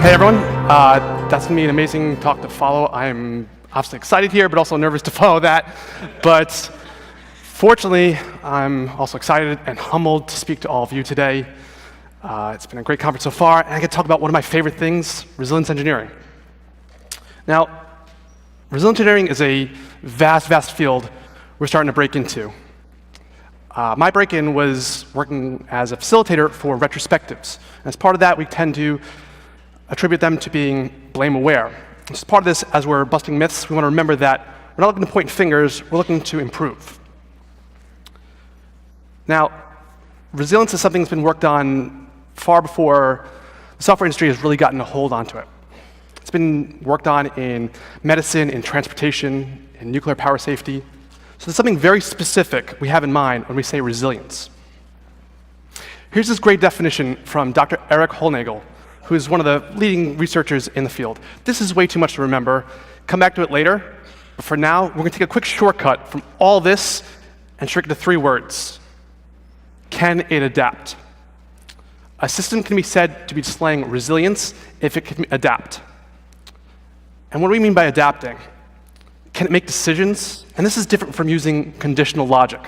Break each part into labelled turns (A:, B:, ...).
A: Hey everyone, that's going to be an amazing talk to follow. I'm obviously excited here, but also nervous to follow that. But fortunately, I'm also excited and humbled to speak to all of you today. It's been a great conference so far, and I get to talk about one of my favorite things, resilience engineering. Now, resilience engineering is a vast, vast field we're starting to break into. My break-in was working as a facilitator for Retrospectives. And as part of that, we tend to attribute them to being blame-aware. As part of this, as we're busting myths, we want to remember that we're not looking to point fingers, we're looking to improve. Now, resilience is something that's been worked on far before the software industry has really gotten a hold onto it. It's been worked on in medicine, in transportation, in nuclear power safety. So there's something very specific we have in mind when we say resilience. Here's this great definition from Dr. Eric Holnagel, who is one of the leading researchers in the field. This is way too much to remember. Come back to it later. But for now, we're going to take a quick shortcut from all this and shrink it to 3 words. Can it adapt? A system can be said to be displaying resilience if it can adapt. And what do we mean by adapting? Can it make decisions? And this is different from using conditional logic.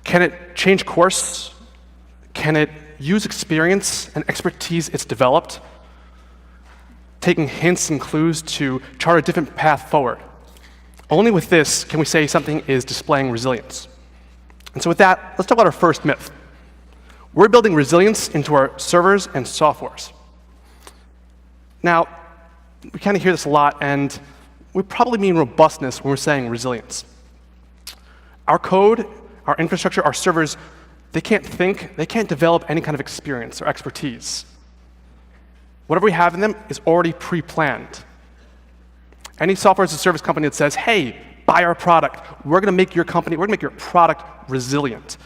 A: Can it change course? Can it use experience and expertise it's developed, taking hints and clues to chart a different path forward? Only with this can we say something is displaying resilience. And so with that, let's talk about our first myth. We're building resilience into our servers and softwares. Now, we kind of hear this a lot, and we probably mean robustness when we're saying resilience. Our code, our infrastructure, our servers, they can't think, they can't develop any kind of experience or expertise. Whatever we have in them is already pre-planned. Any software as a service company that says, hey, buy our product, we're going to make your company, we're going to make your product resilient,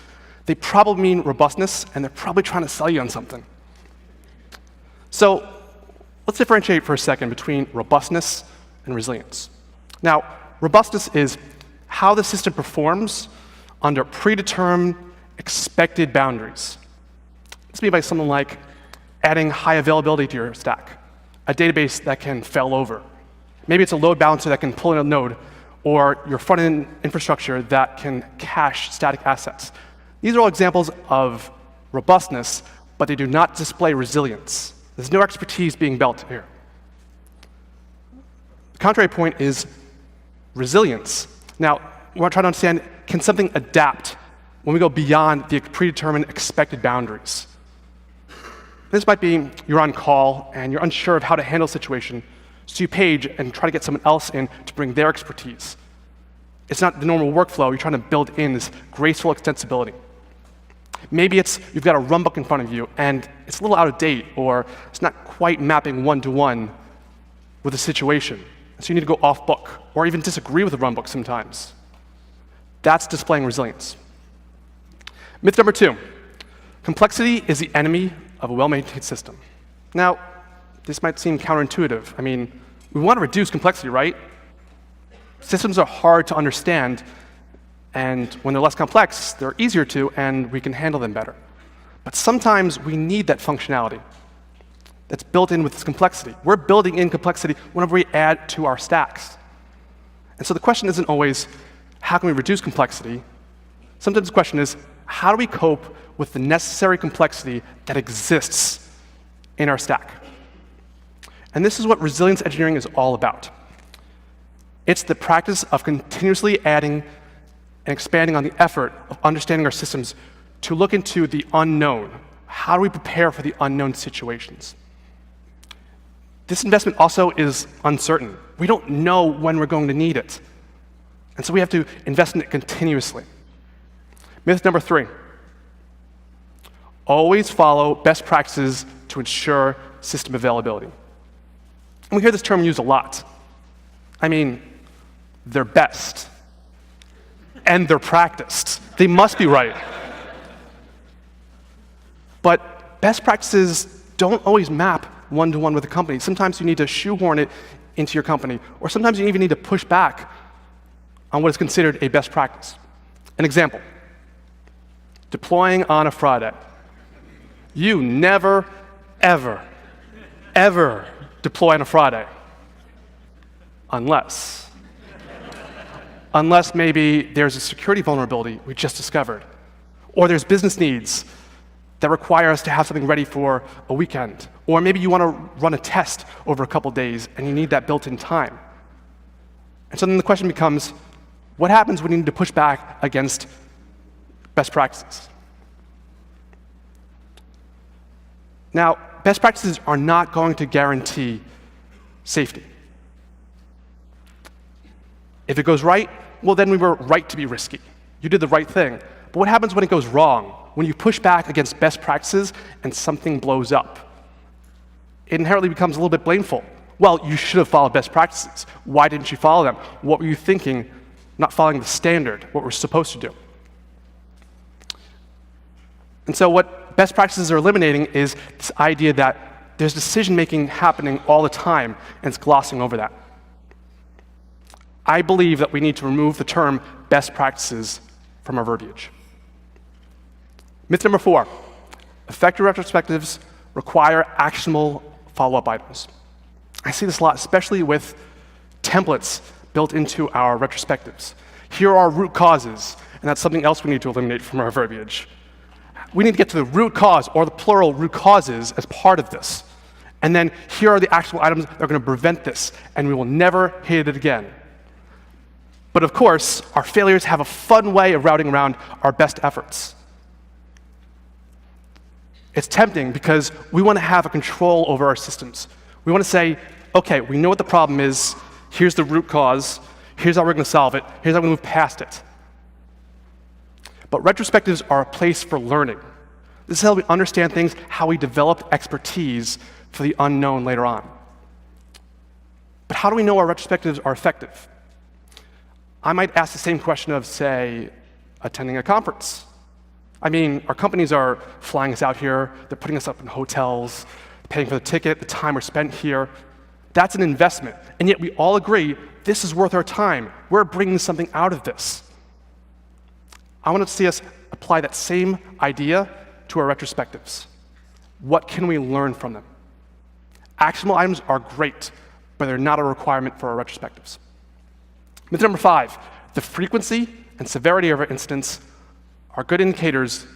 A: they probably mean robustness, and they're probably trying to sell you on something. So let's differentiate for a second between robustness and resilience. Now, robustness is how the system performs under predetermined, expected boundaries. This means by something like adding high availability to your stack, a database that can fail over. Maybe it's a load balancer that can pull in a node, or your front-end infrastructure that can cache static assets. These are all examples of robustness, but they do not display resilience. There's no expertise being built here. The contrary point is resilience. Now, we want to try to understand, can something adapt when we go beyond the predetermined expected boundaries? This might be you're on call and you're unsure of how to handle a situation, so you page and try to get someone else in to bring their expertise. It's not the normal workflow, you're trying to build in this graceful extensibility. Maybe it's you've got a runbook in front of you and it's a little out of date, or it's not quite mapping one-to-one with the situation. So you need to go off book, or even disagree with the runbook sometimes. That's displaying resilience. Myth number 2, complexity is the enemy of a well-maintained system. Now, this might seem counterintuitive. I mean, we want to reduce complexity, right? Systems are hard to understand, and when they're less complex, they're easier to, and we can handle them better. But sometimes we need that functionality that's built in with this complexity. We're building in complexity whenever we add to our stacks. And so the question isn't always, how can we reduce complexity? Sometimes the question is, how do we cope with the necessary complexity that exists in our stack? And this is what resilience engineering is all about. It's the practice of continuously adding and expanding on the effort of understanding our systems to look into the unknown. How do we prepare for the unknown situations? This investment also is uncertain. We don't know when we're going to need it. And so we have to invest in it continuously. Myth number 3, always follow best practices to ensure system availability. And we hear this term used a lot. I mean, they're best, and they're practiced. They must be right. But best practices don't always map one-to-one with a company. Sometimes you need to shoehorn it into your company, or sometimes you even need to push back on what is considered a best practice. An example, deploying on a Friday. You never, ever, ever deploy on a Friday. Unless maybe there's a security vulnerability we just discovered, or there's business needs that require us to have something ready for a weekend, or maybe you want to run a test over a couple days and you need that built-in time. And so then the question becomes, what happens when you need to push back against best practices? Now, best practices are not going to guarantee safety. If it goes right, well, then we were right to be risky. You did the right thing. But what happens when it goes wrong? When you push back against best practices and something blows up? It inherently becomes a little bit blameful. Well, you should have followed best practices. Why didn't you follow them? What were you thinking? Not following the standard, what we're supposed to do. And so what best practices are eliminating is this idea that there's decision-making happening all the time, and it's glossing over that. I believe that we need to remove the term best practices from our verbiage. Myth number 4, effective retrospectives require actionable follow-up items. I see this a lot, especially with templates built into our retrospectives. Here are root causes, and that's something else we need to eliminate from our verbiage. We need to get to the root cause, or the plural root causes, as part of this. And then here are the actionable items that are going to prevent this, and we will never hit it again. But of course, our failures have a fun way of routing around our best efforts. It's tempting because we want to have a control over our systems. We want to say, okay, we know what the problem is, here's the root cause, here's how we're going to solve it, here's how we move past it. But retrospectives are a place for learning. This is how we understand things, how we develop expertise for the unknown later on. But how do we know our retrospectives are effective? I might ask the same question of, say, attending a conference. I mean, our companies are flying us out here, they're putting us up in hotels, paying for the ticket, the time we're spent here. That's an investment, and yet we all agree this is worth our time. We're bringing something out of this. I want to see us apply that same idea to our retrospectives. What can we learn from them? Actionable items are great, but they're not a requirement for our retrospectives. Myth number 5, the frequency and severity of our incidents are good indicators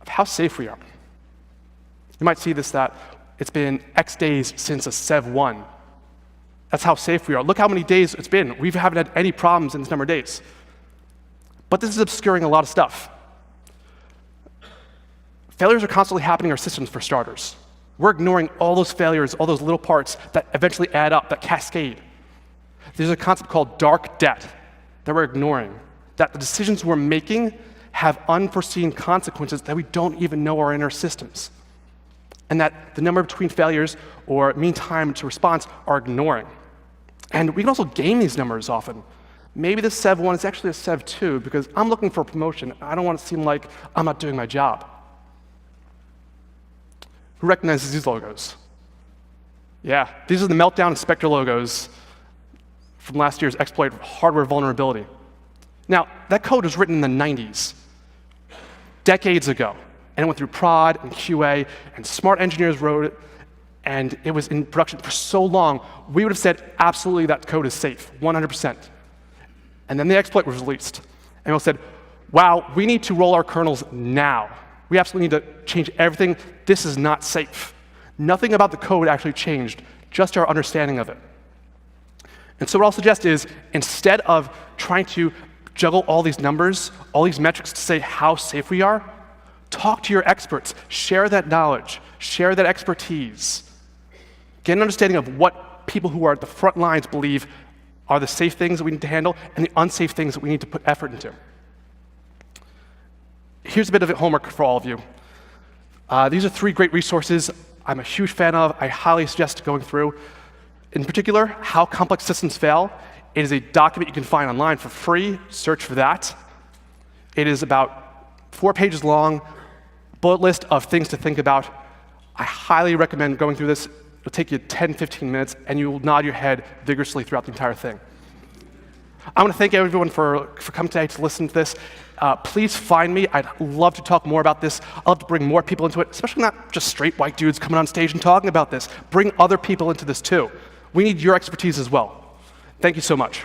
A: of how safe we are. You might see this, that it's been X days since a Sev 1. That's how safe we are. Look how many days it's been. We haven't had any problems in this number of days. But this is obscuring a lot of stuff. Failures are constantly happening in our systems, for starters. We're ignoring all those failures, all those little parts that eventually add up, that cascade. There's a concept called dark debt that we're ignoring, that the decisions we're making have unforeseen consequences that we don't even know are in our systems, and that the number between failures or mean time to response are ignoring. And we can also game these numbers often. Maybe this Sev 1 is actually a Sev 2 because I'm looking for a promotion. I don't want to seem like I'm not doing my job. Who recognizes these logos? Yeah, these are the Meltdown and Spectre logos from last year's exploit hardware vulnerability. Now, that code was written in the 90s, decades ago, and it went through prod and QA, and smart engineers wrote it, and it was in production for so long, we would have said, absolutely, that code is safe, 100%. And then the exploit was released, and we said, wow, we need to roll our kernels now. We absolutely need to change everything. This is not safe. Nothing about the code actually changed, just our understanding of it. And so what I'll suggest is, instead of trying to juggle all these numbers, all these metrics to say how safe we are, talk to your experts, share that knowledge, share that expertise. Get an understanding of what people who are at the front lines believe are the safe things that we need to handle and the unsafe things that we need to put effort into. Here's a bit of homework for all of you. These are 3 great resources I'm a huge fan of. I highly suggest going through. In particular, How Complex Systems Fail. It is a document you can find online for free. Search for that. It is about 4 pages long, bullet list of things to think about. I highly recommend going through this. It'll take you 10, 15 minutes, and you will nod your head vigorously throughout the entire thing. I want to thank everyone for coming today to listen to this. Please find me. I'd love to talk more about this. I'd love to bring more people into it, especially not just straight white dudes coming on stage and talking about this. Bring other people into this too. We need your expertise as well. Thank you so much.